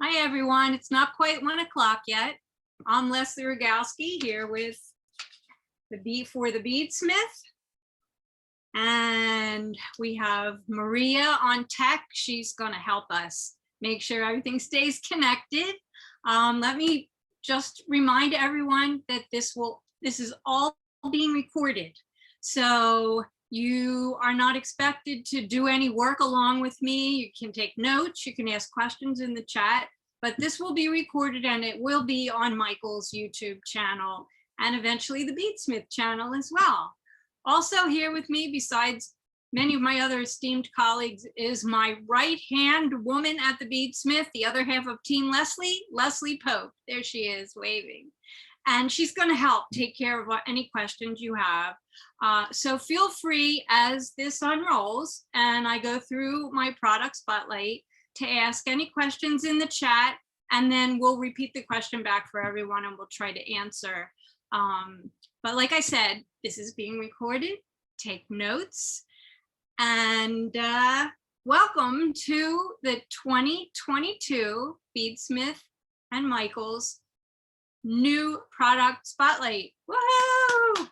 Hi, everyone. It's not quite 1 o'clock yet. I'm Leslie Rogalski here with the BeadSmith. And we have Maria on tech. She's going to help us make sure everything stays connected. Let me just remind everyone that this is all being recorded. So you are not expected to do any work along with me. You can take notes, you can ask questions in the chat, but this will be recorded and it will be on Michael's YouTube channel and eventually the BeadSmith channel as well. Also here with me, besides many of my other esteemed colleagues, is my right-hand woman at the BeadSmith, the other half of Team Leslie Pope. There she is, waving. And she's going to help take care of any questions you have. So feel free as this unrolls and I go through my product spotlight to ask any questions in the chat, and then we'll repeat the question back for everyone and we'll try to answer. But like I said, this is being recorded. Take notes. And welcome to the 2022 BeadSmith and Michael's new product spotlight. Woohoo!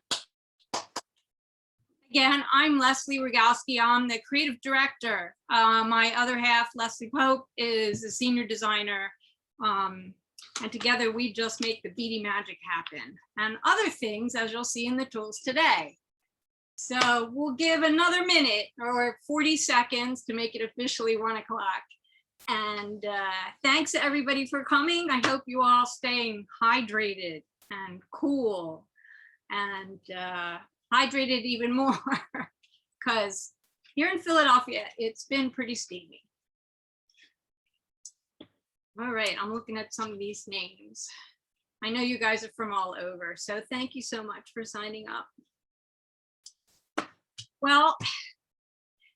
Again, I'm Leslie Rogalski. I'm the creative director. My other half, Leslie Pope, is a senior designer. And together we just make the beady magic happen and other things, as you'll see in the tools today. So we'll give another minute or 40 seconds to make it officially 1 o'clock. And thanks to everybody for coming. I hope you all staying hydrated and cool and hydrated even more because here in Philadelphia, it's been pretty steamy. All right, I'm looking at some of these names. I know you guys are from all over, so thank you so much for signing up. Well,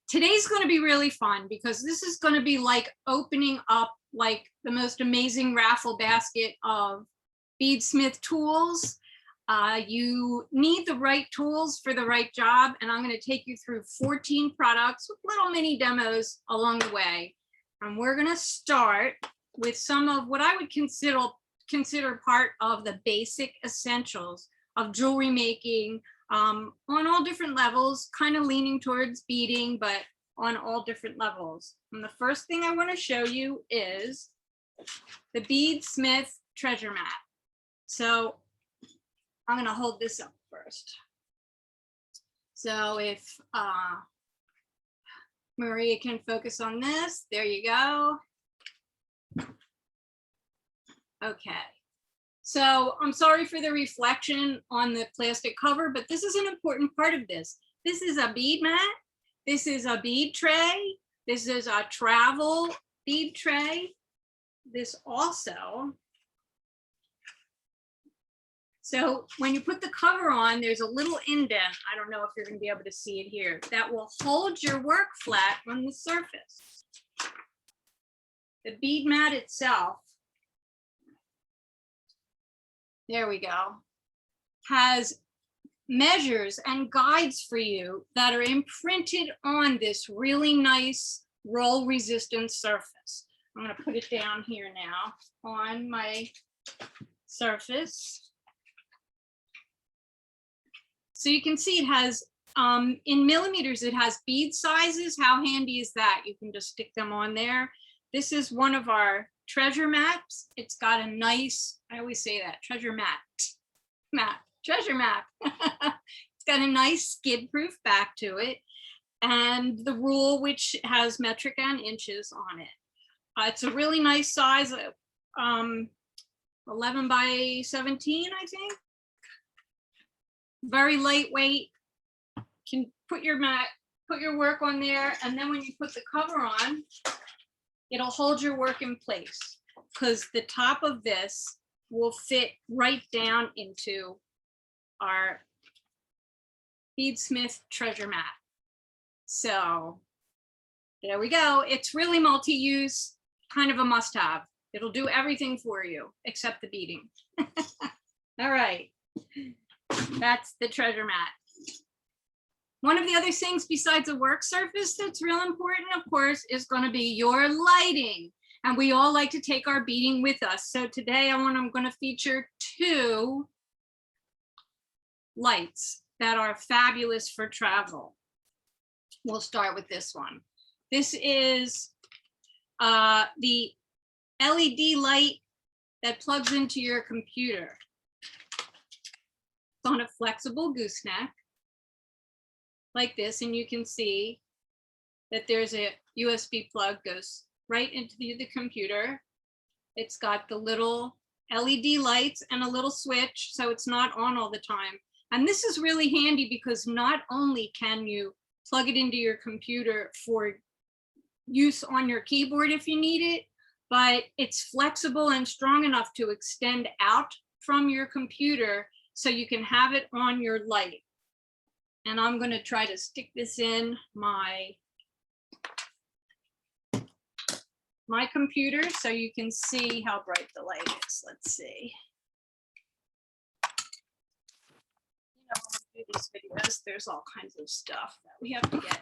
today's going to be really fun because this is going to be like opening up like the most amazing raffle basket of BeadSmith tools. You need the right tools for the right job, and I'm going to take you through 14 products with little mini demos along the way. And we're going to start with some of what I would consider part of the basic essentials of jewelry making on all different levels, kind of leaning towards beading, but on all different levels. And the first thing I want to show you is the BeadSmith Treasure Mat. So I'm going to hold this up first. So if Maria can focus on this, there you go. Okay. So I'm sorry for the reflection on the plastic cover, but this is an important part of this. This is a bead mat. This is a bead tray. This is a travel bead tray. This also. So when you put the cover on, there's a little indent. I don't know if you're going to be able to see it here. That will hold your work flat on the surface. The bead mat itself, there we go, has measures and guides for you that are imprinted on this really nice roll resistant surface. I'm going to put it down here now on my surface. So you can see it has, in millimeters, it has bead sizes. How handy is that? You can just stick them on there. This is one of our treasure maps. It's got a nice, I always say that, treasure map. Treasure map. It's got a nice skid-proof back to it. And the rule, which has metric and inches on it. It's a really nice size, 11 by 17, I think. Very lightweight. Can put your mat, put your work on there, and then when you put the cover on, it'll hold your work in place because the top of this will fit right down into our BeadSmith Treasure Mat. So there we go. It's really multi-use, kind of a must-have. It'll do everything for you except the beading. All right, that's the treasure mat. One of the other things besides a work surface that's real important, of course, is going to be your lighting. And we all like to take our beading with us. So today I'm going to feature 2 lights that are fabulous for travel. We'll start with this one. This is the LED light that plugs into your computer. It's on a flexible gooseneck like this, and you can see that there's a USB plug goes right into the computer. It's got the little LED lights and a little switch, so it's not on all the time. And this is really handy because not only can you plug it into your computer for use on your keyboard if you need it, but it's flexible and strong enough to extend out from your computer so you can have it on your light. And I'm going to try to stick this in my computer so you can see how bright the light is. Let's see. You know, when we do these videos, there's all kinds of stuff that we have to get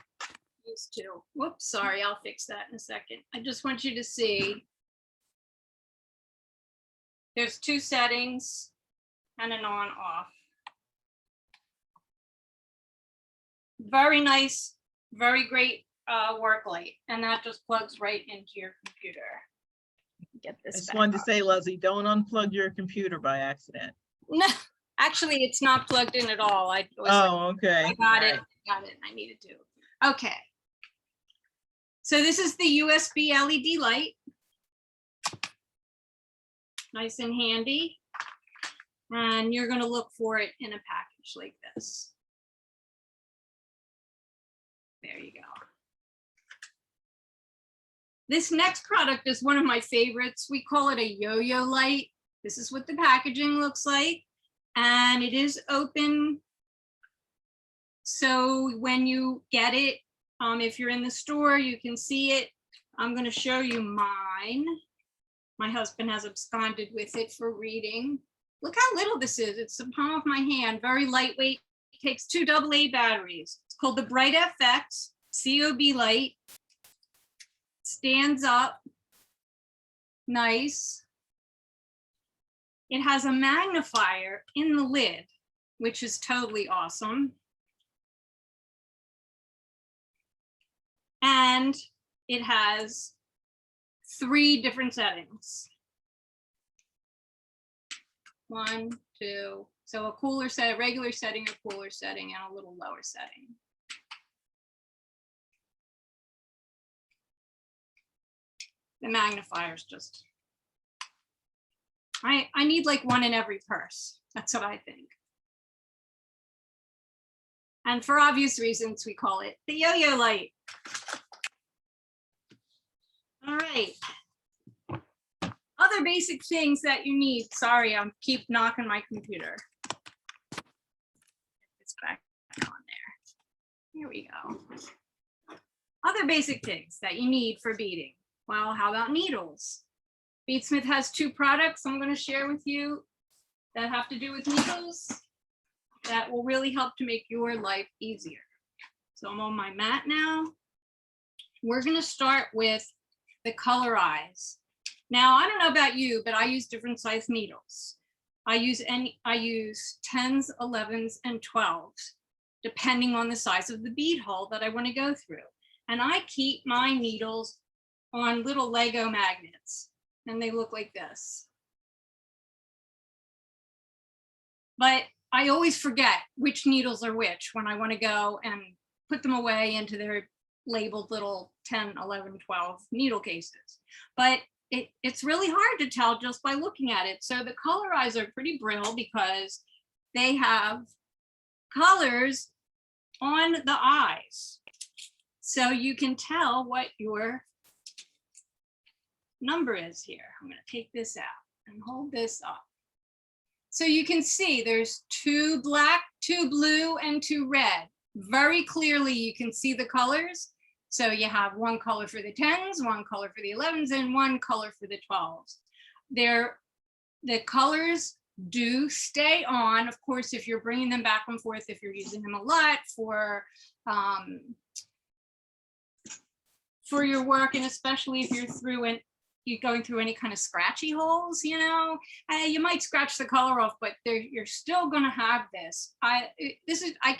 used to. Whoops, sorry, I'll fix that in a second. I just want you to see there's 2 settings and an on-off. Very nice, very great work light, and that just plugs right into your computer. Get this. I just wanted to say, Leslie, don't unplug your computer by accident. No, actually, it's not plugged in at all. Okay. I got it. I needed to. Okay. So this is the USB LED light. Nice and handy. And you're going to look for it in a package like this. There you go. This next product is one of my favorites. We call it a Yoyo Light. This is what the packaging looks like. And it is open. So when you get it, if you're in the store, you can see it. I'm going to show you mine. My husband has absconded with it for reading. Look how little this is. It's the palm of my hand, very lightweight. It takes 2 AA batteries. It's called the Bright FX Cob Light. Stands up, nice. It has a magnifier in the lid, which is totally awesome. And it has 3 different settings. 1, 2, so a cooler set, a regular setting, a cooler setting, and a little lower setting. The magnifier is just, I need like one in every purse. That's what I think. And for obvious reasons, we call it the Yoyo Light. All right. Other basic things that you need. Sorry, I'm keep knocking my computer. It's back on there. Here we go. Other basic things that you need for beading. Well, how about needles? BeadSmith has 2 products I'm going to share with you that have to do with needles that will really help to make your life easier. So I'm on my mat now. We're going to start with the COLOREYES. Now, I don't know about you, but I use different size needles. I use 10s, 11s, and 12s, depending on the size of the bead hole that I want to go through. And I keep my needles on little Lego magnets, and they look like this. But I always forget which needles are which when I want to go and put them away into their labeled little 10, 11, 12 needle cases. But it's really hard to tell just by looking at it. So the COLOREYES are pretty brittle because they have colors on the eyes. So you can tell what your number is here. I'm going to take this out and hold this up. So you can see there's 2 black, 2 blue, and 2 red. Very clearly you can see the colors. So you have 1 color for the 10s, 1 color for the 11s, and 1 color for the 12s. The colors do stay on, of course, if you're bringing them back and forth, if you're using them a lot for your work, and especially if you're you're going through any kind of scratchy holes, you know, you might scratch the color off, but you're still going to have this. I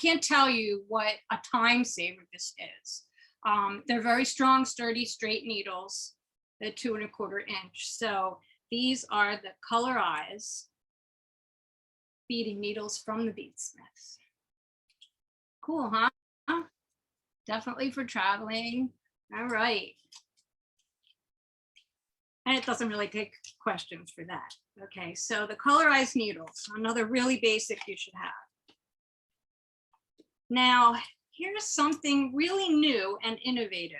can't tell you what a time saver this is. They're very strong, sturdy, straight needles, the 2 1/4 inch. So these are the COLOREYES beading needles from the BeadSmith. Cool, huh? Definitely for traveling. All right. And it doesn't really take questions for that. Okay, so the COLOREYES needles, another really basic you should have. Now, here's something really new and innovative.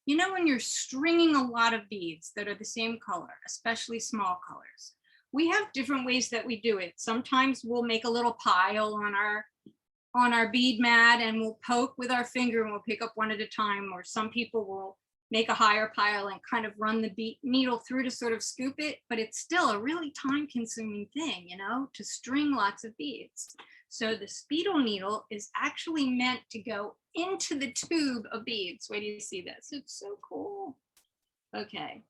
You know, when you're stringing a lot of beads that are the same color, especially small colors, we have different ways that we do it. Sometimes we'll make a little pile on our bead mat and we'll poke with our finger and we'll pick up one at a time, or some people will make a higher pile and kind of run the needle through to sort of scoop it, but it's still a really time-consuming thing, you know, to string lots of beads. So the Speedo needle is actually meant to go into the tube of beads. Wait till you see this. It's so cool. Okay.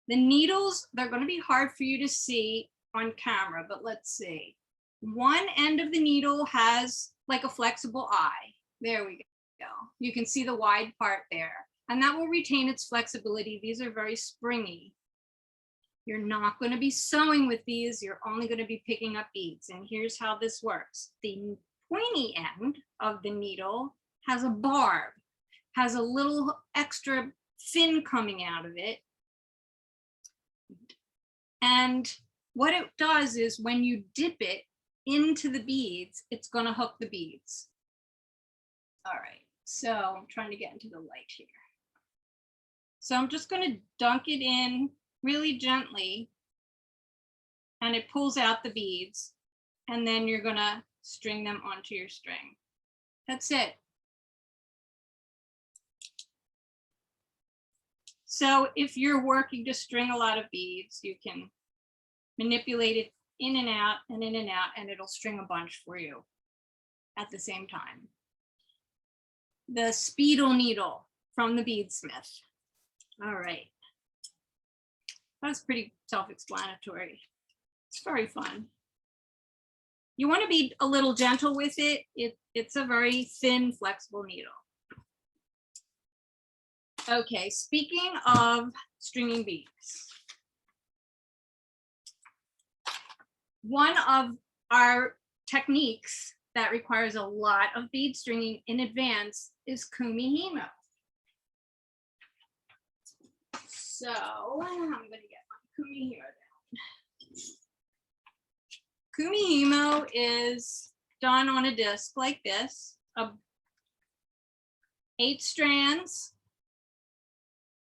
The needles, they're going to be hard for you to see on camera, but let's see. One end of the needle has like a flexible eye. There we go. You can see the wide part there, and that will retain its flexibility. These are very springy. You're not going to be sewing with these. You're only going to be picking up beads. And here's how this works. The pointy end of the needle has a barb, has a little extra fin coming out of it. And what it does is when you dip it into the beads, it's going to hook the beads. All right, so I'm trying to get into the light here. So I'm just going to dunk it in really gently, and it pulls out the beads, and then you're going to string them onto your string. That's it. So if you're working to string a lot of beads, you can manipulate it in and out and in and out, and it'll string a bunch for you at the same time. The Speedo needle from the BeadSmith. All right. That's pretty self-explanatory. It's very fun. You want to be a little gentle with it. It's a very thin, flexible needle. Okay, speaking of stringing beads, one of our techniques that requires a lot of bead stringing in advance is Kumihimo. So I'm going to get my Kumihimo down. Kumihimo is done on a disc like this, 8 strands.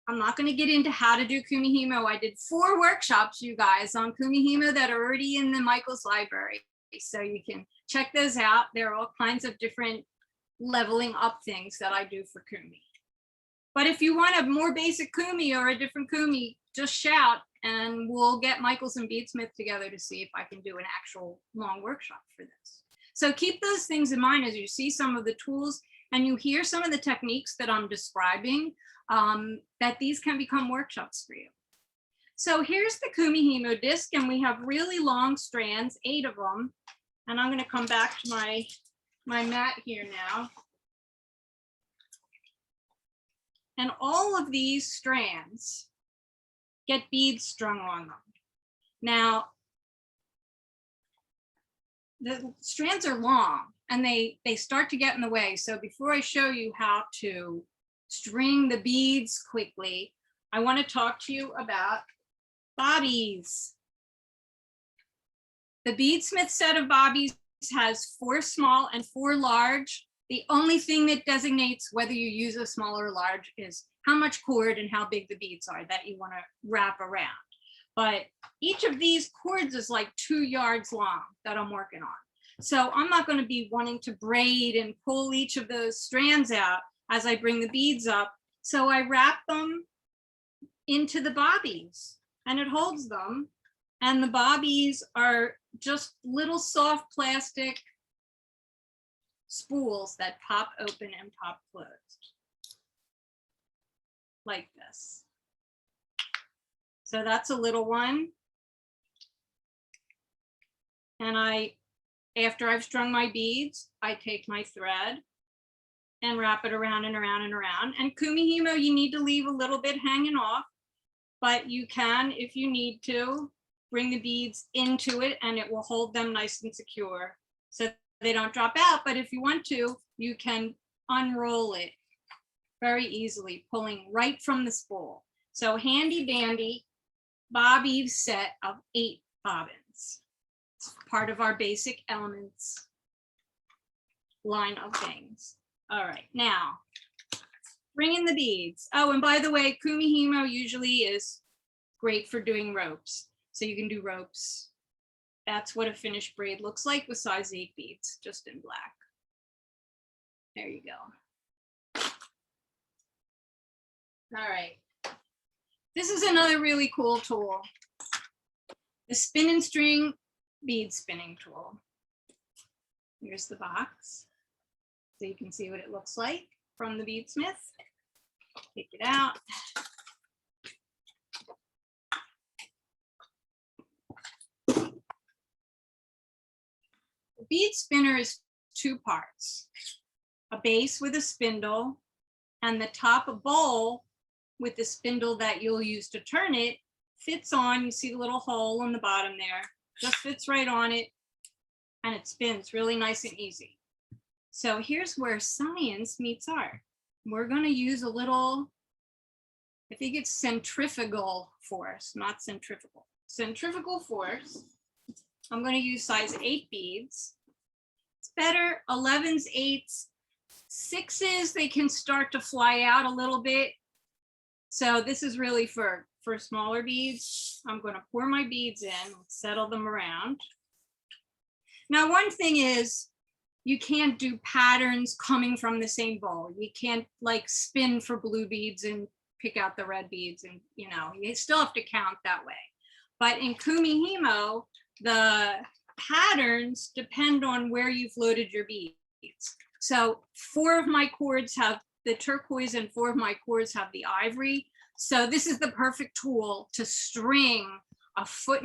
I'm not going to get into how to do Kumihimo. I did 4 workshops, you guys, on Kumihimo that are already in the Michael's library. So you can check those out. There are all kinds of different leveling up things that I do for Kumi. But if you want a more basic Kumi or a different Kumi, just shout and we'll get Michael's and BeadSmith together to see if I can do an actual long workshop for this. So keep those things in mind as you see some of the tools and you hear some of the techniques that I'm describing, that these can become workshops for you. So here's the Kumihimo disc, and we have really long strands, 8 of them. And I'm going to come back to my mat here now. And all of these strands get beads strung on them. Now, the strands are long and they start to get in the way. So before I show you how to string the beads quickly, I want to talk to you about BOB-EEZ. The BeadSmith set of BOB-EEZ has 4 small and 4 large. The only thing that designates whether you use a small or large is how much cord and how big the beads are that you want to wrap around. But each of these cords is like 2 yards long that I'm working on. So I'm not going to be wanting to braid and pull each of those strands out as I bring the beads up. So I wrap them into the BOB-EEZ and it holds them. And the BOB-EEZ are just little soft plastic spools that pop open and pop closed like this. So that's a little one. And after I've strung my beads, I take my thread and wrap it around and around and around. And Kumihimo, you need to leave a little bit hanging off, but you can, if you need to, bring the beads into it and it will hold them nice and secure so they don't drop out. But if you want to, you can unroll it very easily, pulling right from the spool. So handy dandy BOB-EEZ set of 8 bobbins. It's part of our basic elements line of things. All right, now bring in the beads. Oh, and by the way, Kumihimo usually is great for doing ropes. So you can do ropes. That's what a finished braid looks like with size 8 beads, just in black. There you go. All right. This is another really cool tool. The spin and string bead spinning tool. Here's the box. So you can see what it looks like from the BeadSmith. Take it out. The bead spinner is 2 parts. A base with a spindle and the top a bowl with the spindle that you'll use to turn it fits on. You see the little hole on the bottom there, just fits right on it and it spins really nice and easy. So here's where science meets art. We're going to use a little, I think it's centrifugal force, not centrifugal. Centrifugal force. I'm going to use size 8 beads. It's better 11s, 8s, 6s, they can start to fly out a little bit. So this is really for smaller beads. I'm going to pour my beads in, settle them around. Now, one thing is you can't do patterns coming from the same bowl. You can't like spin for blue beads and pick out the red beads, and you know, you still have to count that way. But in Kumihimo, the patterns depend on where you've loaded your beads. So 4 of my cords have the turquoise and 4 of my cords have the ivory. So this is the perfect tool to string 1.5 foot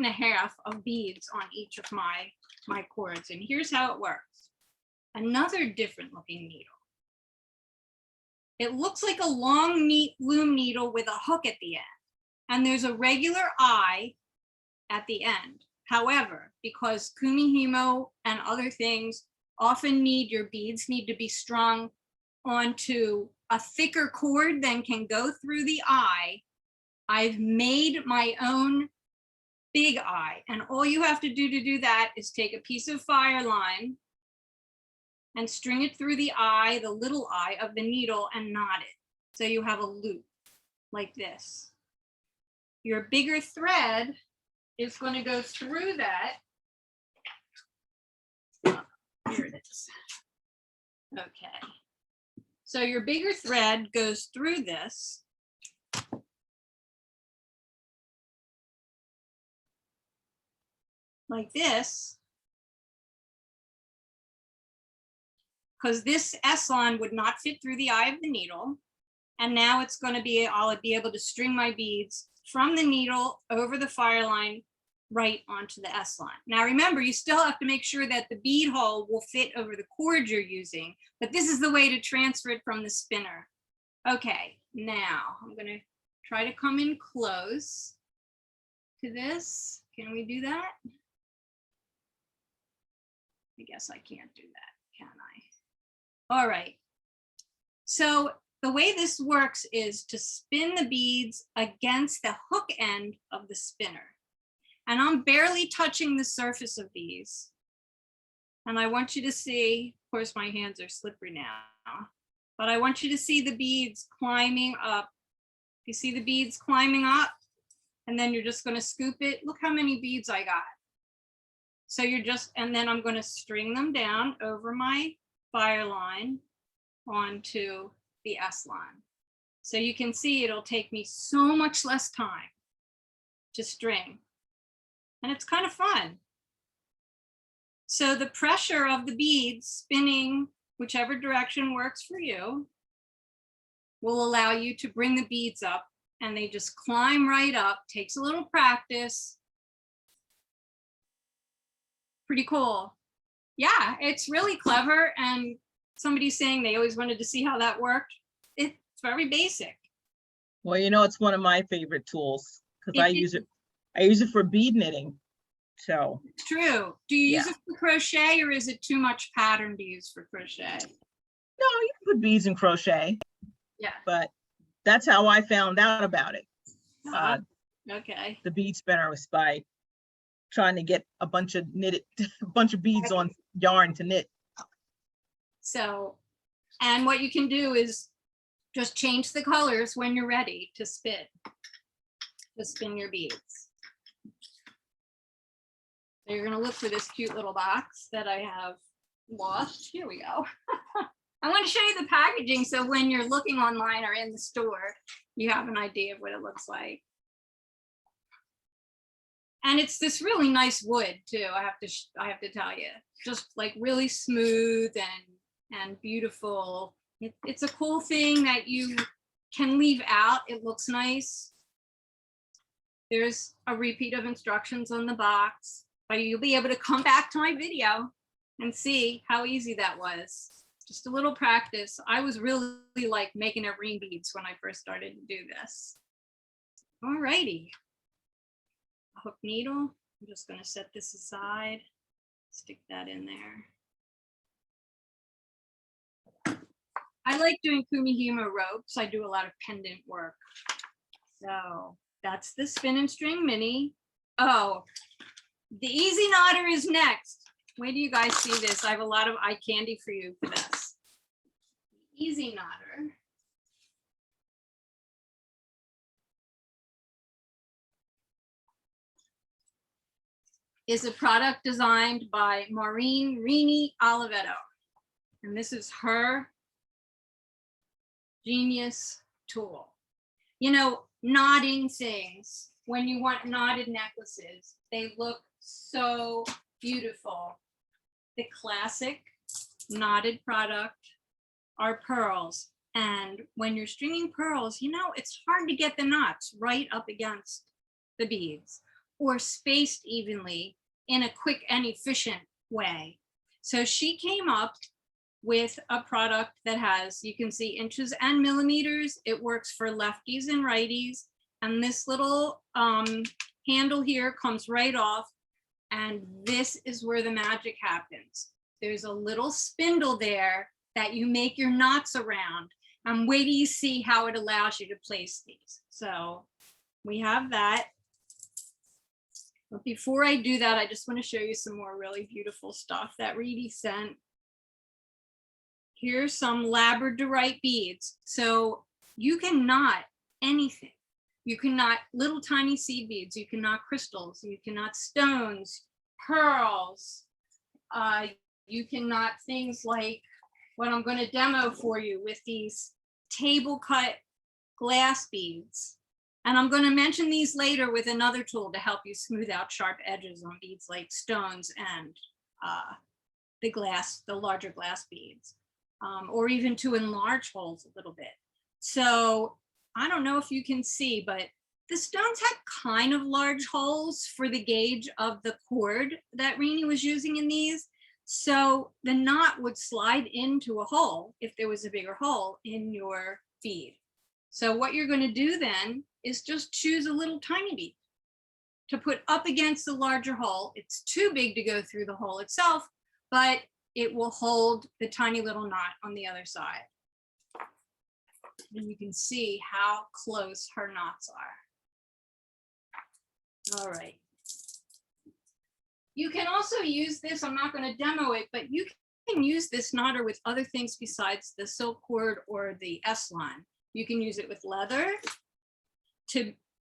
of beads on each of my cords. And here's how it works. Another different looking needle. It looks like a long loom needle with a hook at the end. And there's a regular eye at the end. However, because Kumihimo and other things often your beads need to be strung onto a thicker cord than can go through the eye, I've made my own big eye. And all you have to do that is take a piece of fire line and string it through the eye, the little eye of the needle, and knot it. So you have a loop like this. Your bigger thread is going to go through that. Here it is. Okay. So your bigger thread goes through this. Like this. Because this S-line would not fit through the eye of the needle. And now it's going to be, I'll be able to string my beads from the needle over the fire line right onto the S-line. Now remember, you still have to make sure that the bead hole will fit over the cord you're using, but this is the way to transfer it from the spinner. Okay, now I'm going to try to come in close to this. Can we do that? I guess I can't do that, can I? All right. So the way this works is to spin the beads against the hook end of the spinner. And I'm barely touching the surface of these. And I want you to see, of course, my hands are slippery now, but I want you to see the beads climbing up. You see the beads climbing up, and then you're just going to scoop it. Look how many beads I got. So you're just, and then I'm going to string them down over my fire line onto the S line. So you can see it'll take me so much less time to string. And it's kind of fun. So the pressure of the beads spinning whichever direction works for you will allow you to bring the beads up and they just climb right up. Takes a little practice. Pretty cool. Yeah, it's really clever. And somebody's saying they always wanted to see how that worked. It's very basic. Well, you know, it's one of my favorite tools because I It- use it. I use it for bead knitting. So It's true. Do you use Yeah. it for crochet, or is it too much pattern to use for crochet? no, you can put beads in crochet, Yeah. but that's how I found out about it. Okay. The bead spinner was by trying to get a bunch of beads on yarn to knit. So, and what you can do is just change the colors when you're ready to spin your beads. So you're gonna look for this cute little box that I have lost. Here we go. I want to show you the packaging so when you're looking online or in the store, you have an idea of what it looks like. And it's this really nice wood too. I have to tell you, just like really smooth and beautiful. It's a cool thing that you can leave out. It looks nice. There's a repeat of instructions on the box, but you'll be able to come back to my video and see how easy that was. Just a little practice. I was really like making it ring beads when I first started to do this. All righty. Hook needle. I'm just going to set this aside, stick that in there. I like doing Kumihimo ropes. I do a lot of pendant work. So that's the Spin and String Mini. Oh, the EASYKNOTTER is next. Wait till you guys see this. I have a lot of eye candy for you for this. EASYKNOTTER. Is a product designed by Maureen Rini Olivetto. And this is her genius tool. You know, knotting things, when you want knotted necklaces, they look so beautiful. The classic knotted product are pearls. And when you're stringing pearls, you know, it's hard to get the knots right up against the beads or spaced evenly in a quick and efficient way. So she came up with a product that has, you can see inches and millimeters. It works for lefties and righties. And this little handle here comes right off. And this is where the magic happens. There's a little spindle there that you make your knots around. And wait till you see how it allows you to place these. So we have that. But before I do that, I just want to show you some more really beautiful stuff that Reedy sent. Here's some labradorite beads. So you can knot anything. You can knot little tiny seed beads. You can knot crystals. You can knot stones, pearls. You can knot things like what I'm going to demo for you with these table cut glass beads. And I'm going to mention these later with another tool to help you smooth out sharp edges on beads like stones and the larger glass beads, or even to enlarge holes a little bit. So I don't know if you can see, but the stones had kind of large holes for the gauge of the cord that Rini was using in these. So the knot would slide into a hole if there was a bigger hole in your bead. So what you're going to do then is just choose a little tiny bead to put up against the larger hole. It's too big to go through the hole itself, but it will hold the tiny little knot on the other side. And you can see how close her knots are. All right. You can also use this, I'm not going to demo it, but you can use this knotter with other things besides the silk cord or the S-line. You can use it with leather.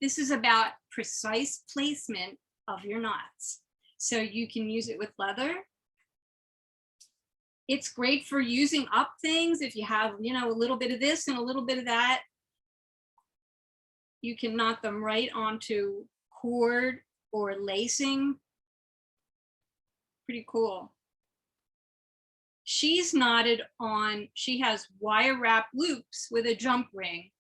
This is about precise placement of your knots. So you can use it with leather. It's great for using up things. If you have, you know, a little bit of this and a little bit of that, you can knot them right onto cord or lacing. Pretty cool. She's knotted on, she has wire wrap loops with a jump ring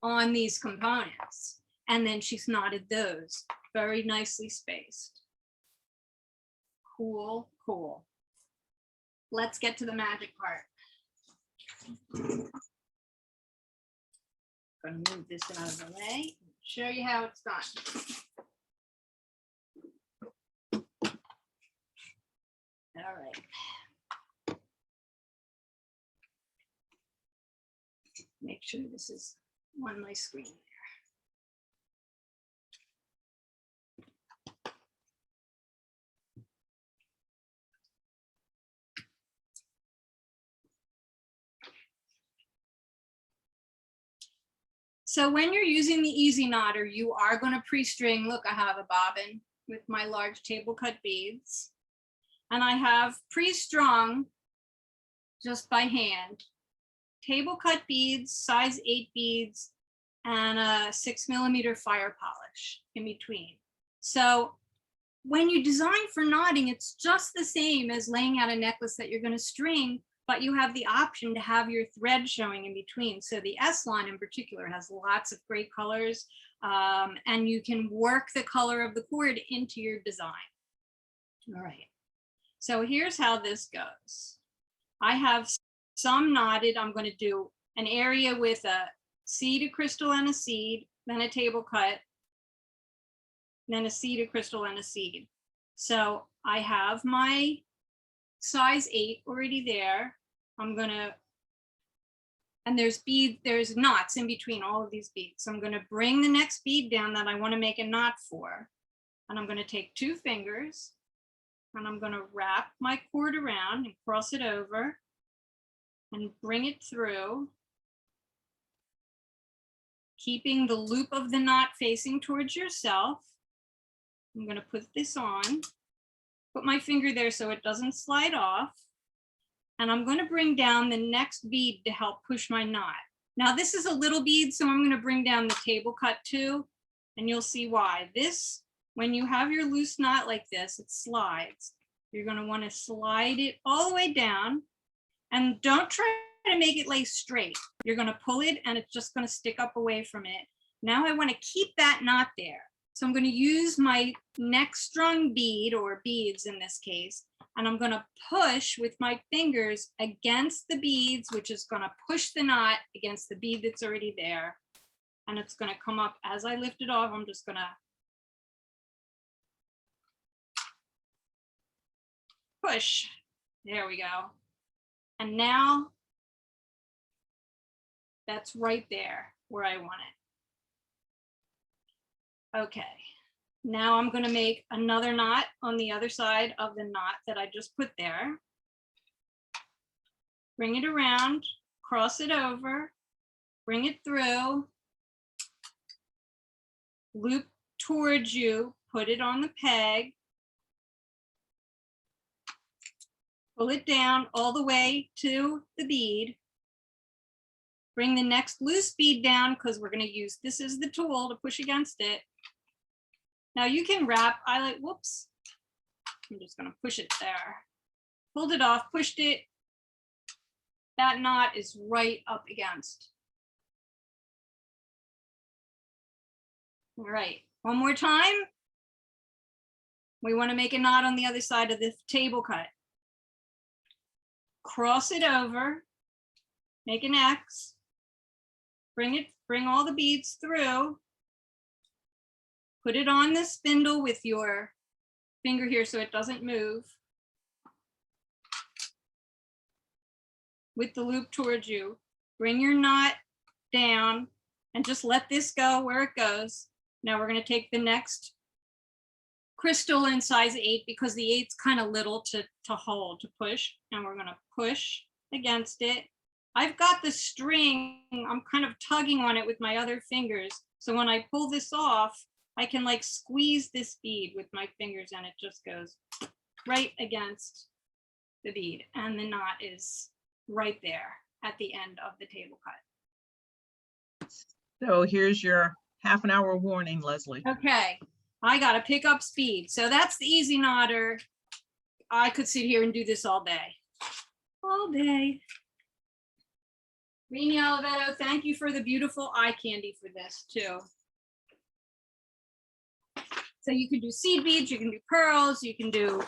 on these components. And then she's knotted those very nicely spaced. Cool, cool. Let's get to the magic part. I'm gonna move this out of the way, show you how it's done. All right. Make sure this is on my screen there. So when you're using the EASYKNOTTER, you are going to pre-string. Look, I have a bobbin with my large table cut beads. And I have pre-strung just by hand, table cut beads, size 8 beads, and a 6mm fire polish in between. So when you design for knotting, it's just the same as laying out a necklace that you're going to string, but you have the option to have your thread showing in between. So the S line in particular has lots of great colors, and you can work the color of the cord into your design. All right. So here's how this goes. I have some knotted. I'm going to do an area with a seed, a crystal, and a seed, then a table cut, then a seed, a crystal, and a seed. So I have my size 8 already there. I'm gonna, and there's knots in between all of these beads. So I'm gonna bring the next bead down that I want to make a knot for. And I'm gonna take 2 fingers and I'm gonna wrap my cord around and cross it over and bring it through, keeping the loop of the knot facing towards yourself. I'm gonna put this on, put my finger there so it doesn't slide off. And I'm going to bring down the next bead to help push my knot. Now this is a little bead, so I'm going to bring down the table cut too, and you'll see why. This, when you have your loose knot like this, it slides. You're going to want to slide it all the way down, and don't try to make it lay straight. You're going to pull it and it's just going to stick up away from it. Now I want to keep that knot there. So I'm going to use my next strung bead, or beads in this case, and I'm going to push with my fingers against the beads, which is going to push the knot against the bead that's already there. And it's going to come up as I lift it off. I'm just going to push. There we go. And now that's right there where I want it. Okay, now I'm going to make another knot on the other side of the knot that I just put there. Bring it around, cross it over, bring it through, loop towards you, put it on the peg, pull it down all the way to the bead. Bring the next loose bead down because we're going to use this as the tool to push against it. Now you can wrap, whoops, I'm just going to push it there. Pulled it off, pushed it. That knot is right up against. All right, one more time. We want to make a knot on the other side of the table cut. Cross it over, make an X, bring all the beads through. Put it on the spindle with your finger here so it doesn't move. With the loop towards you. Bring your knot down and just let this go where it goes. Now we're going to take the next crystal in size 8 because the 8's kind of little to hold, to push. And we're going to push against it. I've got the string, I'm kind of tugging on it with my other fingers. So when I pull this off, I can like squeeze this bead with my fingers and it just goes right against the bead. And the knot is right there at the end of the table cut. So here's your half an hour warning, Leslie. Okay, I got to pick up speed. So that's the EASYKNOTTER. I could sit here and do this all day. All day. Rini Oliveto, thank you for the beautiful eye candy for this too. So you can do seed beads, you can do pearls, you can do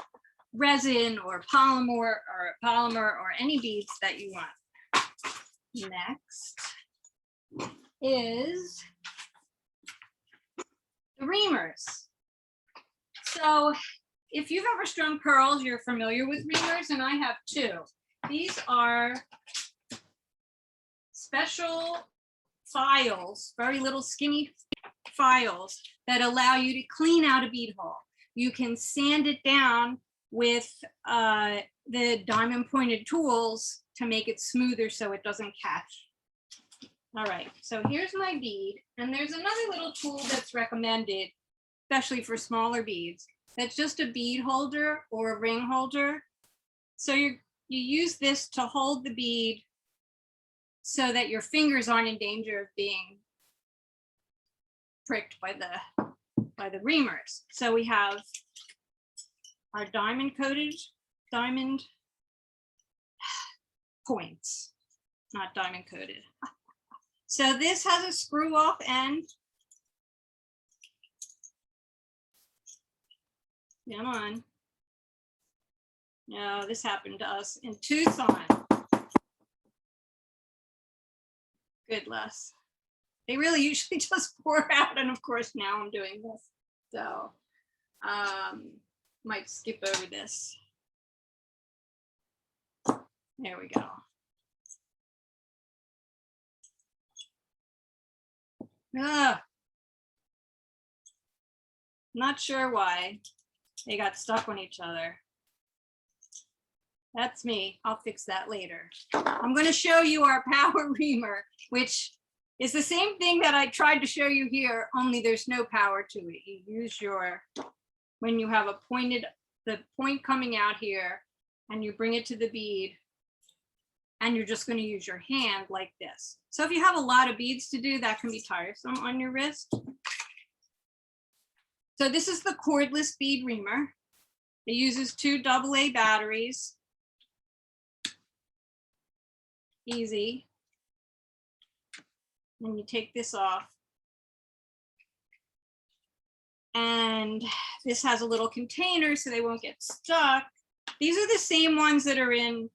resin or polymer or any beads that you want. Next is the reamers. So if you've ever strung pearls, you're familiar with reamers, and I have two. These are special files, very little skinny files that allow you to clean out a bead hole. You can sand it down with the diamond pointed tools to make it smoother so it doesn't catch. All right, so here's my bead, and there's another little tool that's recommended, especially for smaller beads. That's just a bead holder or a ring holder. So you use this to hold the bead so that your fingers aren't in danger of being pricked by the reamers. So we have our diamond points, not diamond coated. So this has a screw off end. Come on. No, this happened to us in Tucson. Good Les. They really usually just pour out, and of course now I'm doing this. So might skip over this. There we go. Ugh. Not sure why they got stuck on each other. That's me. I'll fix that later. I'm going to show you our power reamer, which is the same thing that I tried to show you here, only there's no power to it. You use when you have the point coming out here, and you bring it to the bead, and you're just going to use your hand like this. So if you have a lot of beads to do, that can be tiresome on your wrist. So this is the cordless bead reamer. It uses 2 AA batteries. Easy. And you take this off. And this has a little container so they won't get stuck. These are the same ones that are in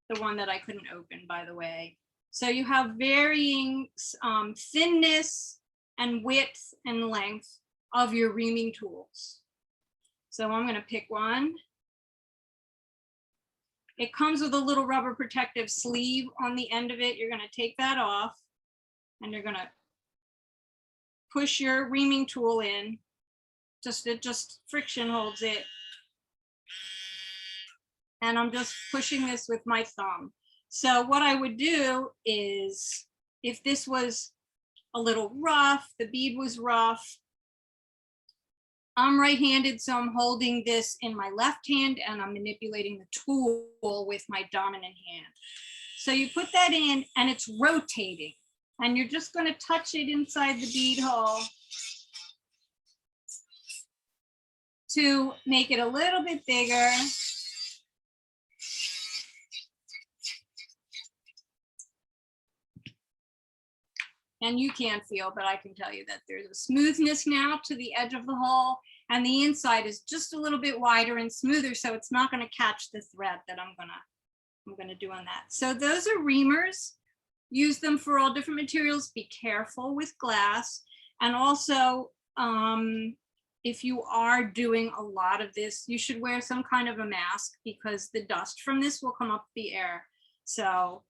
the one that I couldn't open, by the way. So you have varying thinness and width and length of your reaming tools. So I'm going to pick one. It comes with a little rubber protective sleeve on the end of it. You're going to take that off, and you're going to push your reaming tool in. Just friction holds it. And I'm just pushing this with my thumb. So what I would do is, if this was a little rough, the bead was rough, I'm right-handed, so I'm holding this in my left hand and I'm manipulating the tool with my dominant hand. So you put that in and it's rotating, and you're just going to touch it inside the bead hole to make it a little bit bigger. And you can't feel, but I can tell you that there's a smoothness now to the edge of the hole, and the inside is just a little bit wider and smoother, so it's not going to catch the thread that I'm gonna do on that. So those are reamers. Use them for all different materials. Be careful with glass, and also if you are doing a lot of this, you should wear some kind of a mask, because the dust from this will come up the air. So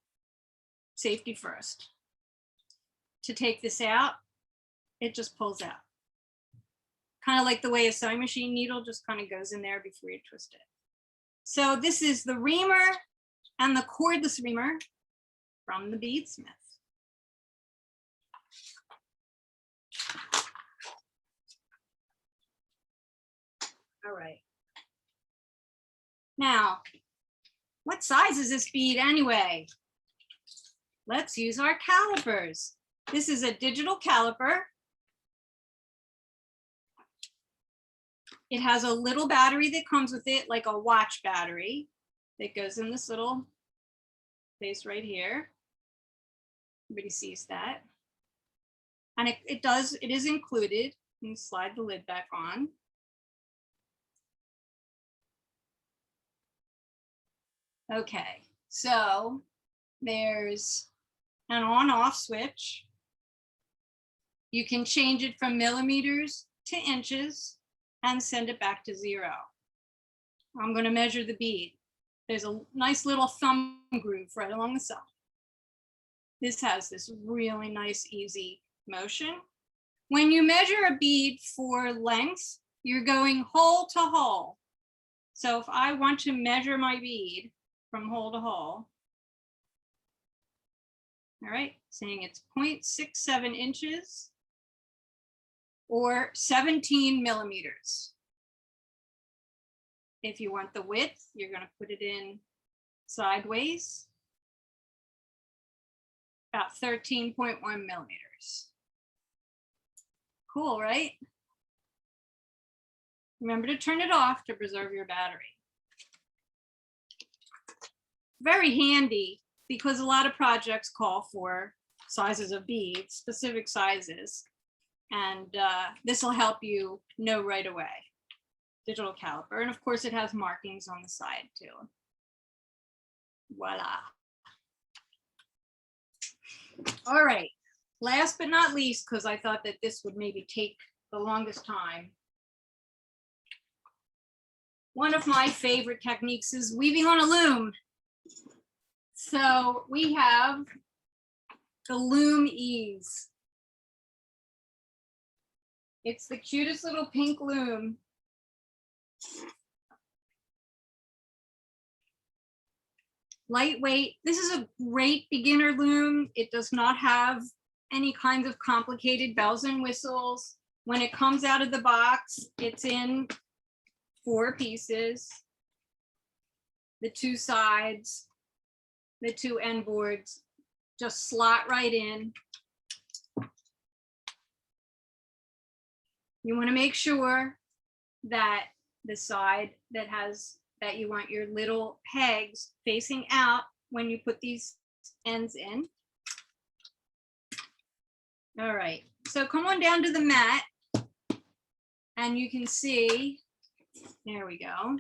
safety first. To take this out, it just pulls out. Kind of like the way a sewing machine needle just kind of goes in there before you twist it. So this is the reamer and the cordless reamer from the BeadSmith. All right. Now, what size is this bead anyway? Let's use our calipers. This is a digital caliper. It has a little battery that comes with it, like a watch battery, that goes in this little place right here. Everybody sees that. And it is included. You can slide the lid back on. Okay, so there's an on-off switch. You can change it from millimeters to inches and send it back to 0. I'm going to measure the bead. There's a nice little thumb groove right along the side. This has this really nice, easy motion. When you measure a bead for length, you're going hole to hole. So if I want to measure my bead from hole to hole, all right, saying it's 0.67 inches or 17 millimeters. If you want the width, you're going to put it in sideways, about 13.1 millimeters. Cool, right? Remember to turn it off to preserve your battery. Very handy because a lot of projects call for sizes of beads, specific sizes, and this will help you know right away. Digital caliper, and of course it has markings on the side too. Voila. All right, last but not least, because I thought that this would maybe take the longest time. One of my favorite techniques is weaving on a loom. So we have the Loom Ease. It's the cutest little pink loom. Lightweight. This is a great beginner loom. It does not have any kinds of complicated bells and whistles. When it comes out of the box, it's in 4 pieces. The 2 sides, the 2 end boards, just slot right in. You want to make sure that the side that you want your little pegs facing out when you put these ends in. All right, so come on down to the mat and you can see, there we go,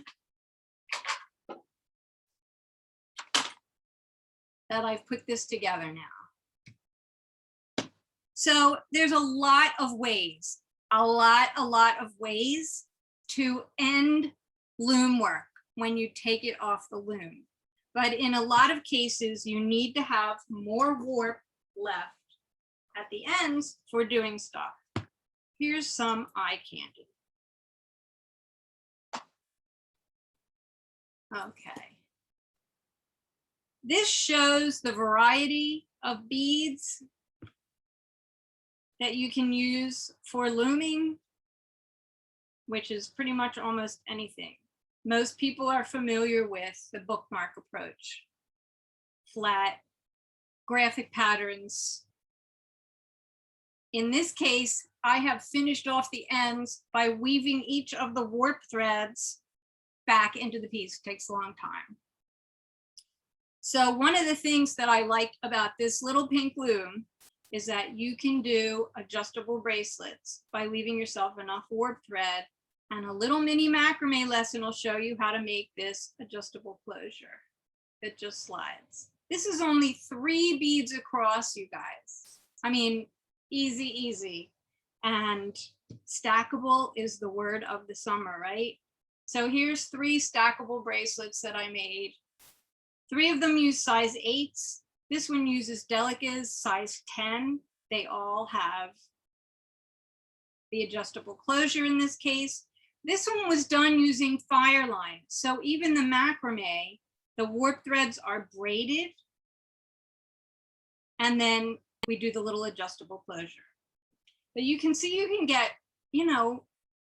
that I've put this together now. So there's a lot of ways, a lot of ways to end loom work when you take it off the loom. But in a lot of cases, you need to have more warp left at the ends for doing stuff. Here's some eye candy. Okay. This shows the variety of beads that you can use for looming, which is pretty much almost anything. Most people are familiar with the bookmark approach, flat, graphic patterns. In this case, I have finished off the ends by weaving each of the warp threads back into the piece. It takes a long time. So one of the things that I like about this little pink loom is that you can do adjustable bracelets by leaving yourself enough warp thread, and a little mini macrame lesson will show you how to make this adjustable closure that just slides. This is only 3 beads across, you guys. I mean, easy, easy. And stackable is the word of the summer, right? So here's 3 stackable bracelets that I made. 3 of them use size 8s. This one uses DELICA's size 10. They all have the adjustable closure in this case. This one was done using fireline. So even the macrame, the warp threads are braided. And then we do the little adjustable closure. But you can see you can get, you know,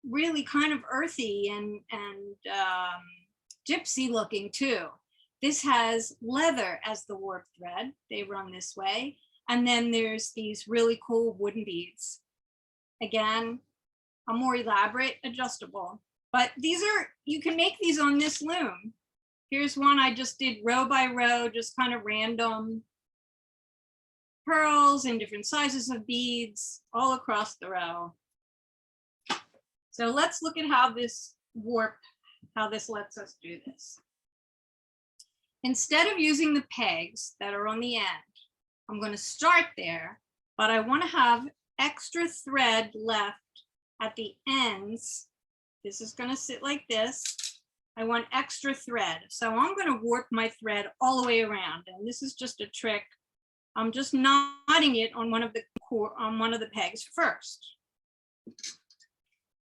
really kind of earthy and gypsy looking too. This has leather as the warp thread. They run this way. And then there's these really cool wooden beads. Again, a more elaborate adjustable. But these are, you can make these on this loom. Here's one I just did row by row, just kind of random. pearls and different sizes of beads all across the row. So let's look at how this lets us do this. Instead of using the pegs that are on the end, I'm going to start there, but I want to have extra thread left at the ends. This is going to sit like this. I want extra thread. So I'm going to warp my thread all the way around. And this is just a trick. I'm just knotting it on one of the pegs first.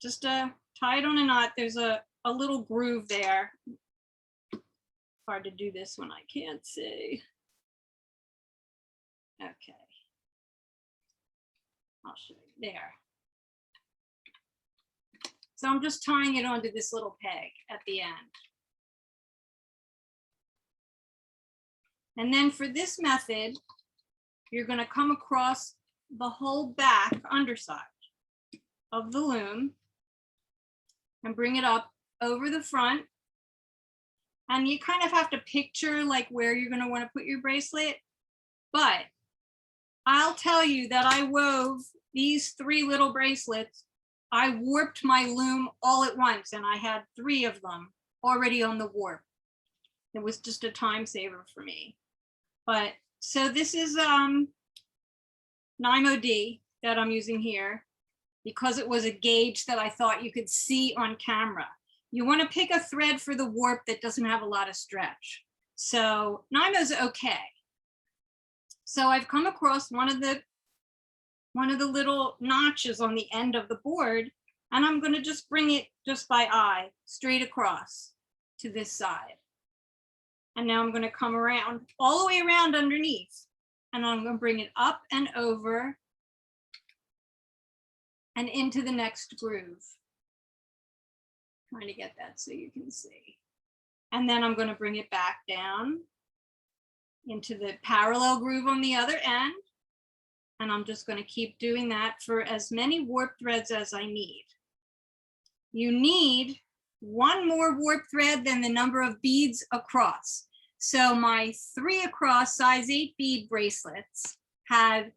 Just tie it on a knot. There's a little groove there. Hard to do this when I can't see. Okay. I'll show you there. So I'm just tying it onto this little peg at the end. And then for this method, you're going to come across the whole back underside of the loom and bring it up over the front. And you kind of have to picture like where you're going to want to put your bracelet. But I'll tell you that I wove these 3 little bracelets. I warped my loom all at once, and I had 3 of them already on the warp. It was just a time saver for me. But so this is NYMO-D that I'm using here because it was a gauge that I thought you could see on camera. You want to pick a thread for the warp that doesn't have a lot of stretch. So NYMO's okay. So I've come across one of the little notches on the end of the board, and I'm going to just bring it just by eye straight across to this side. And now I'm going to come around all the way around underneath, and I'm going to bring it up and over and into the next groove. Trying to get that so you can see. And then I'm going to bring it back down into the parallel groove on the other end. And I'm just going to keep doing that for as many warp threads as I need. You need 1 more warp thread than the number of beads across. So my 3 across size 8 bead bracelets had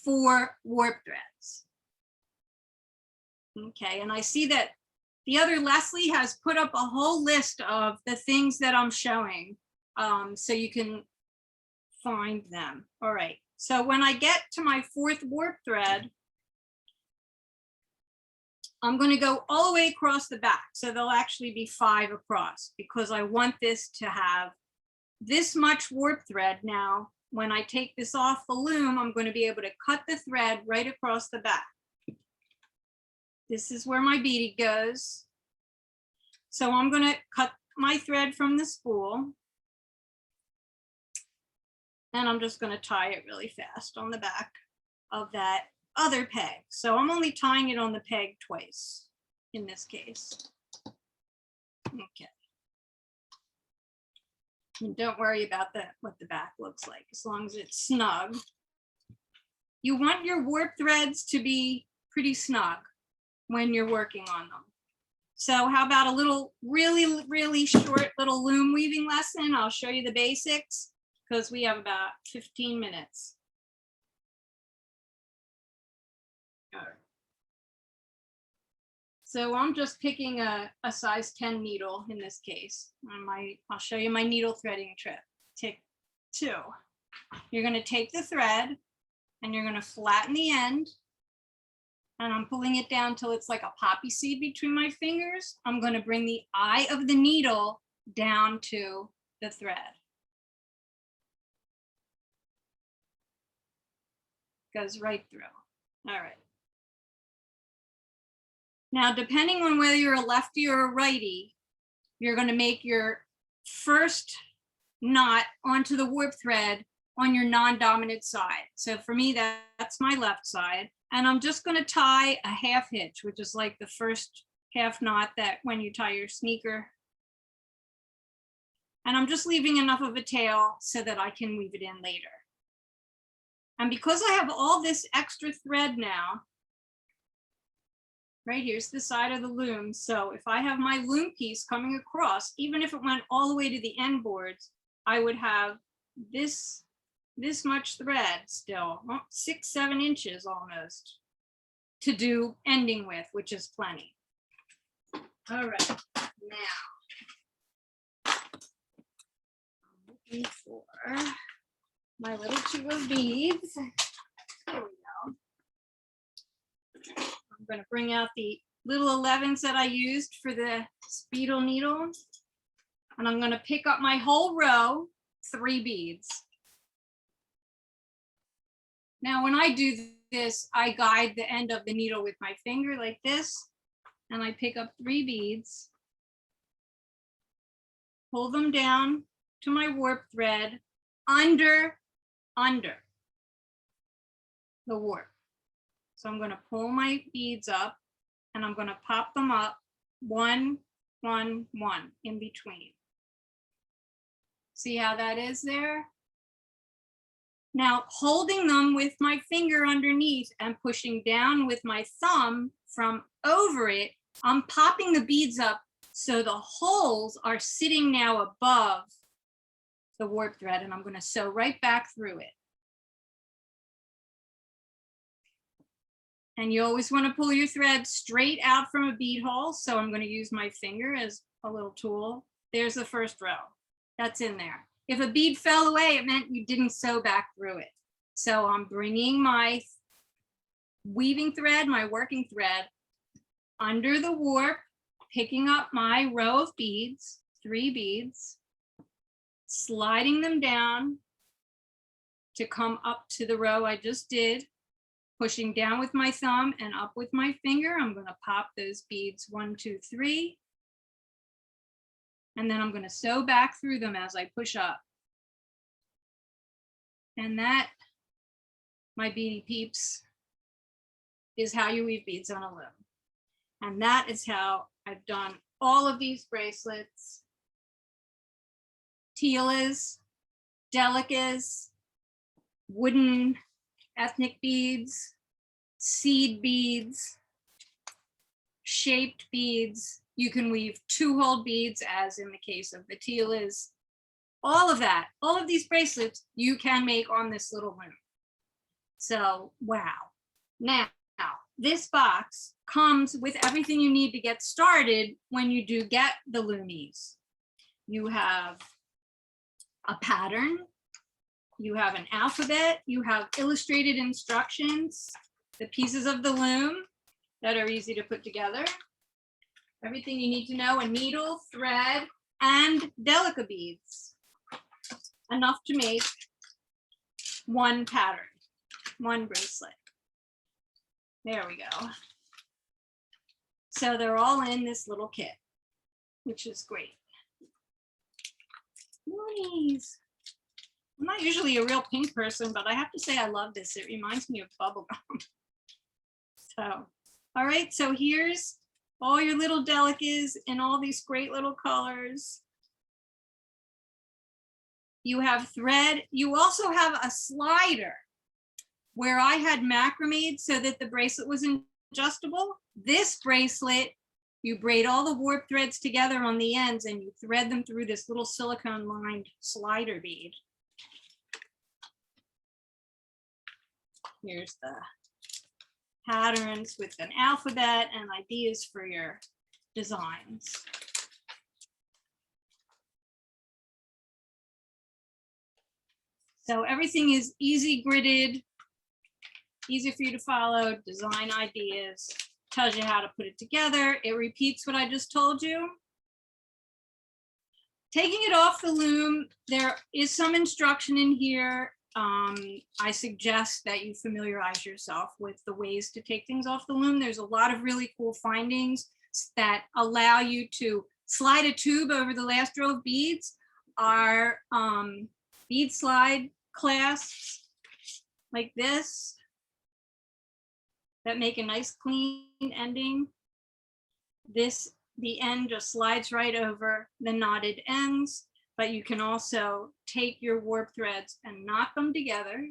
4 warp threads. Okay, and I see that the other Leslie has put up a whole list of the things that I'm showing, so you can find them. All right. So when I get to my 4th warp thread, I'm going to go all the way across the back. So there'll actually be 5 across because I want this to have this much warp thread. Now, when I take this off the loom, I'm going to be able to cut the thread right across the back. This is where my beading goes. So I'm going to cut my thread from the spool. And I'm just going to tie it really fast on the back of that other peg. So I'm only tying it on the peg twice in this case. Okay. And don't worry about what the back looks like, as long as it's snug. You want your warp threads to be pretty snug when you're working on them. So how about a little really short little loom weaving lesson? I'll show you the basics because we have about 15 minutes. All right. So I'm just picking a size 10 needle in this case. I'll show you my needle threading trick. Take 2. You're going to take the thread and you're going to flatten the end. And I'm pulling it down till it's like a poppy seed between my fingers. I'm going to bring the eye of the needle down to the thread. Goes right through. All right. Now, depending on whether you're a lefty or a righty, you're going to make your first knot onto the warp thread on your non-dominant side. So for me, that's my left side. And I'm just going to tie a half hitch, which is like the first half knot that when you tie your sneaker. And I'm just leaving enough of a tail so that I can weave it in later. And because I have all this extra thread now, right here's the side of the loom. So if I have my loom piece coming across, even if it went all the way to the end boards, I would have this this much thread still, 6, 7 inches almost to do ending with, which is plenty. All right, now I'm looking for my little tube of beads. Here we go. I'm going to bring out the little 11s that I used for the Speedo needle, and I'm going to pick up my whole row, 3 beads. Now, when I do this, I guide the end of the needle with my finger like this, and I pick up 3 beads, pull them down to my warp thread under the warp. So I'm going to pull my beads up and I'm going to pop them up 1, 1, 1 in between. See how that is there? Now, holding them with my finger underneath and pushing down with my thumb from over it, I'm popping the beads up so the holes are sitting now above the warp thread, and I'm going to sew right back through it. And you always want to pull your thread straight out from a bead hole, so I'm going to use my finger as a little tool. There's the first row. That's in there. If a bead fell away, it meant you didn't sew back through it. So I'm bringing my weaving thread, my working thread, under the warp, picking up my row of beads, 3 beads, sliding them down to come up to the row I just did, pushing down with my thumb and up with my finger. I'm going to pop those beads 1, 2, 3. And then I'm going to sew back through them as I push up. And that, my beady peeps, is how you weave beads on a loom. And that is how I've done all of these bracelets, TILAs, DELICAs, wooden ethnic beads, seed beads, shaped beads. You can weave 2-hole beads, as in the case of the TILAs. All of that, all of these bracelets you can make on this little loom. So, wow. Now, this box comes with everything you need to get started when you do get the Loom Ease. You have a pattern, you have an alphabet, you have illustrated instructions, the pieces of the loom that are easy to put together, everything you need to know, a needle, thread, and DELICA beads. Enough to make one pattern, one bracelet. There we go. So they're all in this little kit, which is great. Loonies. I'm not usually a real pink person, but I have to say I love this. It reminds me of bubblegum. So, all right, so here's all your little delicas in all these great little colors. You have thread. You also have a slider where I had macrame so that the bracelet was adjustable. This bracelet, you braid all the warp threads together on the ends and you thread them through this little silicone lined slider bead. Here's the patterns with an alphabet and ideas for your designs. So everything is easy gridded, easy for you to follow, design ideas, tells you how to put it together. It repeats what I just told you. Taking it off the loom, there is some instruction in here. I suggest that you familiarize yourself with the ways to take things off the loom. There's a lot of really cool findings that allow you to slide a tube over the last row of beads. Our bead slide clasps like this that make a nice clean ending. The end just slides right over the knotted ends, but you can also take your warp threads and knot them together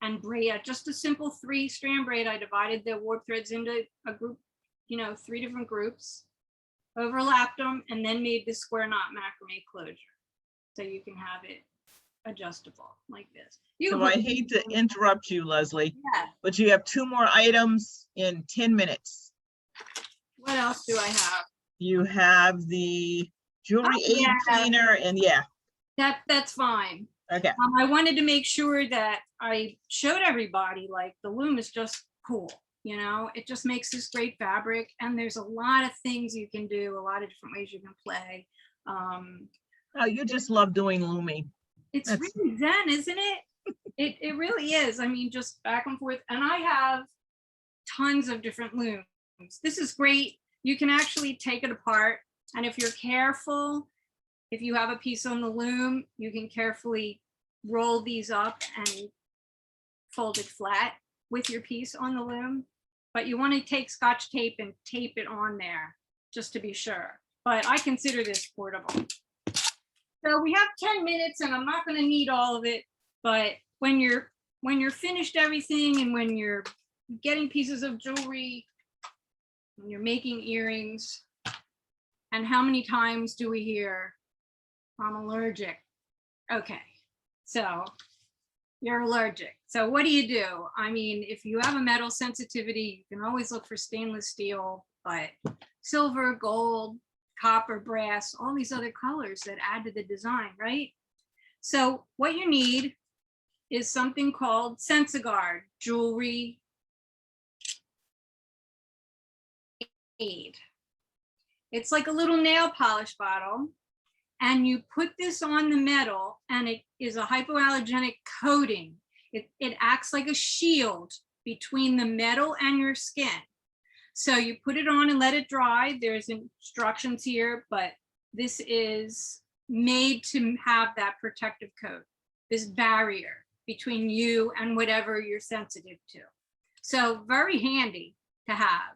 and braid just a simple 3-strand braid. I divided the warp threads into a group, 3 different groups, overlapped them, and then made the square knot macrame closure. So you can have it adjustable like this. You So can I put- hate to interrupt you, Leslie, Yeah. but you have 2 more items in 10 minutes. What else do I have? You have the jewelry aid yeah. cleaner and That's fine. okay. I wanted to make sure that I showed everybody like the loom is just cool. You know, it just makes this great fabric, and there's a lot of things you can do, a lot of different ways you can play. Oh, you just love doing looming. It's That's- really zen, isn't it? It really is. I mean, just back and forth. And I have tons of different looms. This is great. You can actually take it apart. And if you're careful, if you have a piece on the loom, you can carefully roll these up and fold it flat with your piece on the loom. But you want to take Scotch tape and tape it on there just to be sure. But I consider this portable. So we have 10 minutes and I'm not going to need all of it, but when you're finished everything and when you're getting pieces of jewelry, when you're making earrings, and how many times do we hear, I'm allergic? Okay, so you're allergic. So what do? I mean, if you have a metal sensitivity, you can always look for stainless steel, but silver, gold, copper, brass, all these other colors that add to the design, right? So what you need is something called SENSA-GUARD Jewelry Aid. It's like a little nail polish bottle, and you put this on the metal, and it is a hypoallergenic coating. It acts like a shield between the metal and your skin. So you put it on and let it dry. There's instructions here, but this is made to have that protective coat, this barrier between you and whatever you're sensitive to. So very handy to have.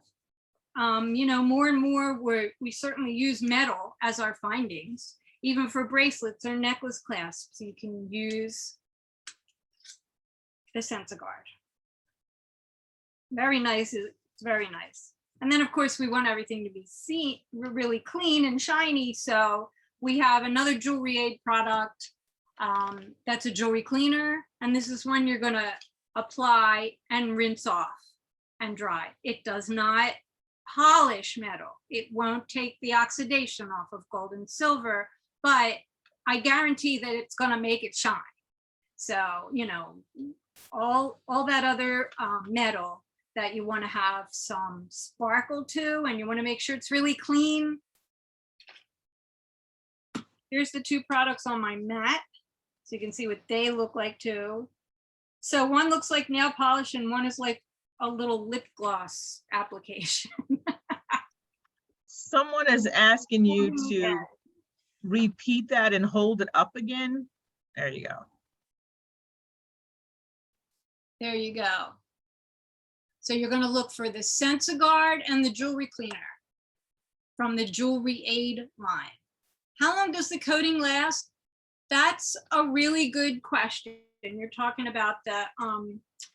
You know, more and more we certainly use metal as our findings, even for bracelets or necklace clasps. You can use the SENSA-GUARD. Very nice. It's very nice. And then of course we want everything to be really clean and shiny. So we have another jewelry aid product that's a jewelry cleaner. And this is one you're gonna apply and rinse off and dry. It does not polish metal. It won't take the oxidation off of gold and silver, but I guarantee that it's gonna make it shine. So, you know, all that other metal that you want to have some sparkle to, and you want to make sure it's really clean. Here's the 2 products on my mat, so you can see what they look like too. So one looks like nail polish and one is like a little lip gloss application. Someone is asking you to repeat that and hold it up again. There you go. There you go. So you're going to look for the SENSA-GUARD and the jewelry cleaner from the Jewelry Aid line. How long does the coating last? That's a really good question. You're talking about the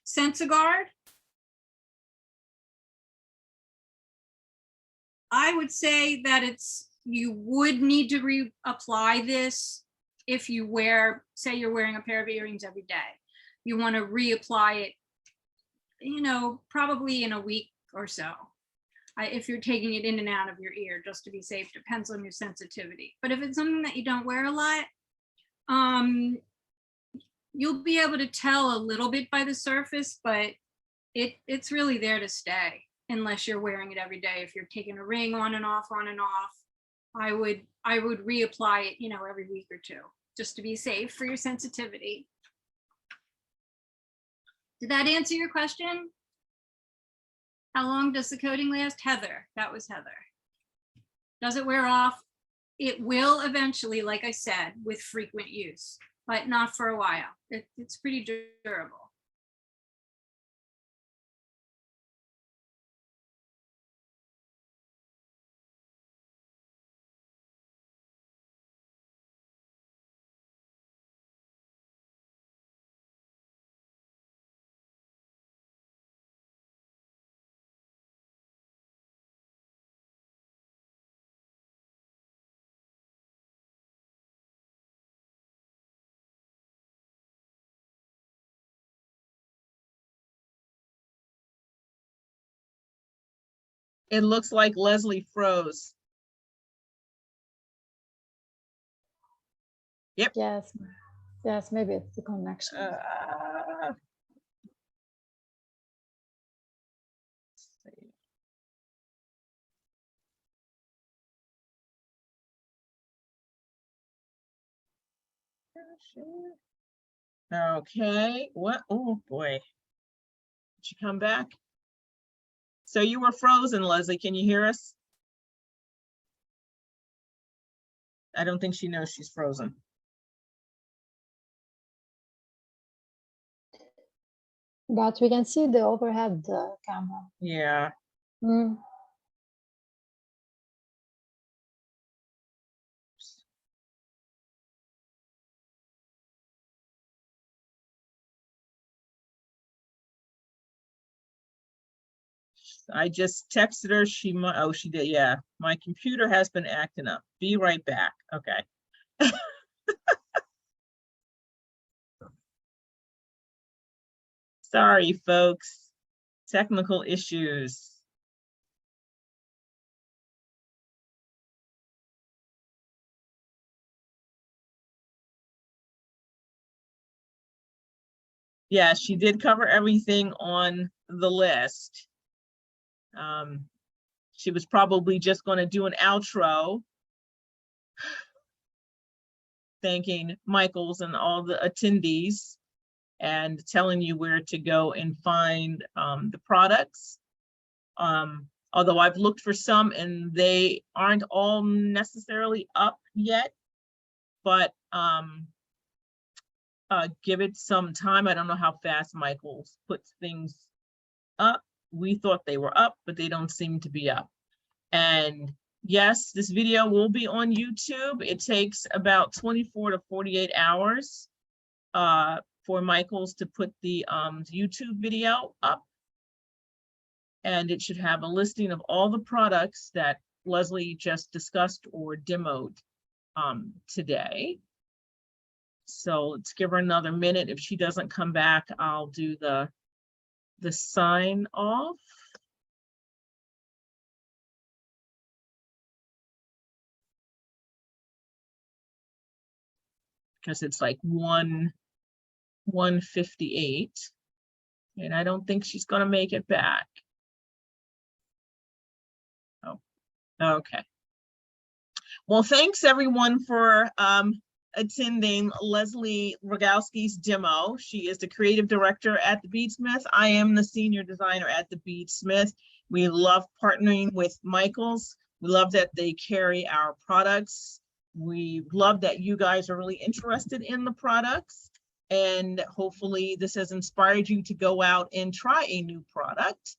SENSA-GUARD. I would say that you would need to reapply this if you say you're wearing a pair of earrings every day. You want to reapply it, you know, probably in a week or so. If you're taking it in and out of your ear, just to be safe, depends on your sensitivity. But if it's something that you don't wear a lot, you'll be able to tell a little bit by the surface, but it's really there to stay unless you're wearing it every day. If you're taking a ring on and off, I would reapply it, you know, every week or 2, just to be safe for your sensitivity. Did that answer your question? How long does the coating last? Heather, that was Heather. Does it wear off? It will eventually, like I said, with frequent use, but not for a while. It's pretty durable. It looks like Leslie froze. Yep. Yes, yes, maybe it's the connection. Okay, what? Oh boy. Did you come back? So you were frozen, Leslie. Can you hear us? I don't think she knows she's frozen. But we can see the overhead camera. Yeah. Mm. I just texted her. She might, oh, she did. Yeah. My computer has been acting up. Be right back. Okay. Sorry, folks. Technical issues. Yeah, she did cover everything on the list. She was probably just going to do an outro, thanking Michaels and all the attendees and telling you where to go and find the products. Although I've looked for some and they aren't all necessarily up yet, but give it some time. I don't know how fast Michaels puts things up. We thought they were up, but they don't seem to be up. And yes, this video will be on YouTube. It takes about 24 to 48 hours for Michaels to put the YouTube video up. And it should have a listing of all the products that Leslie just discussed or demoed today. So let's give her another minute. If she doesn't come back, I'll do the sign off. Because it's like 1:58. And I don't think she's gonna make it back. Oh, okay. Well, thanks everyone for attending Leslie Rogowski's demo. She is the creative director at the BeadSmith. I am the senior designer at the BeadSmith. We love partnering with Michaels. We love that they carry our products. We love that you guys are really interested in the products. And hopefully this has inspired you to go out and try a new product.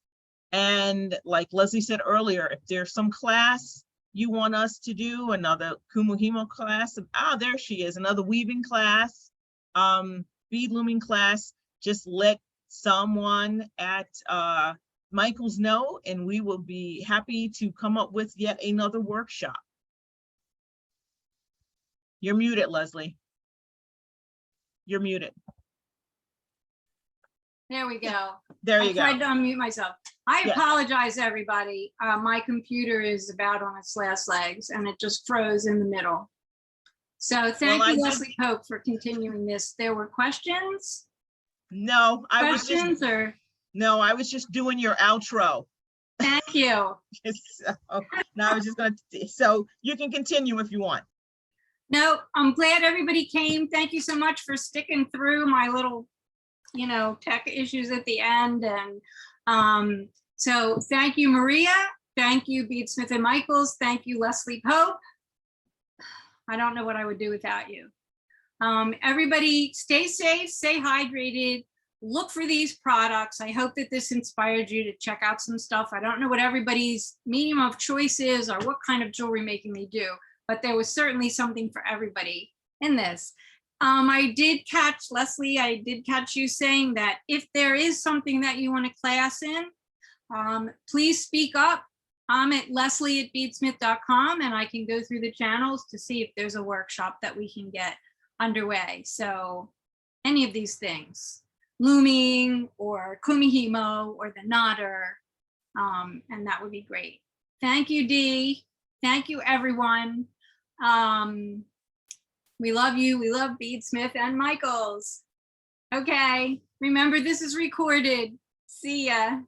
And like Leslie said earlier, if there's some class you want us to do, another Kumihimo class, there she is, another weaving class, bead looming class, just let someone at Michaels know, and we will be happy to come up with yet another workshop. You're muted, Leslie. You're muted. There we go. There you I go. tried to unmute myself. I Yeah. apologize, everybody. My computer is about on its last legs and it just froze in the middle. So thank Well, you, Leslie Pope, for continuing this. There were questions? No, I was just doing your outro. Thank you. No, I was just going to, so you can continue if you want. No, I'm glad everybody came. Thank you so much for sticking through my little, tech issues at the end. And so thank you, Maria. Thank you, BeadSmith and Michaels. Thank you, Leslie Pope. I don't know what I would do without you. Everybody stay safe, stay hydrated, look for these products. I hope that this inspired you to check out some stuff. I don't know what everybody's medium of choice is or what kind of jewelry making they do, but there was certainly something for everybody in this. I did catch, Leslie, I did catch you saying that if there is something that you want to class in, please speak up. I'm at leslie@beadsmith.com and I can go through the channels to see if there's a workshop that we can get underway. So any of these things, looming or Kumihimo or the knotter, and that would be great. Thank you, Dee. Thank you, everyone. We love you. We love BeadSmith and Michaels. Okay, remember this is recorded. See ya.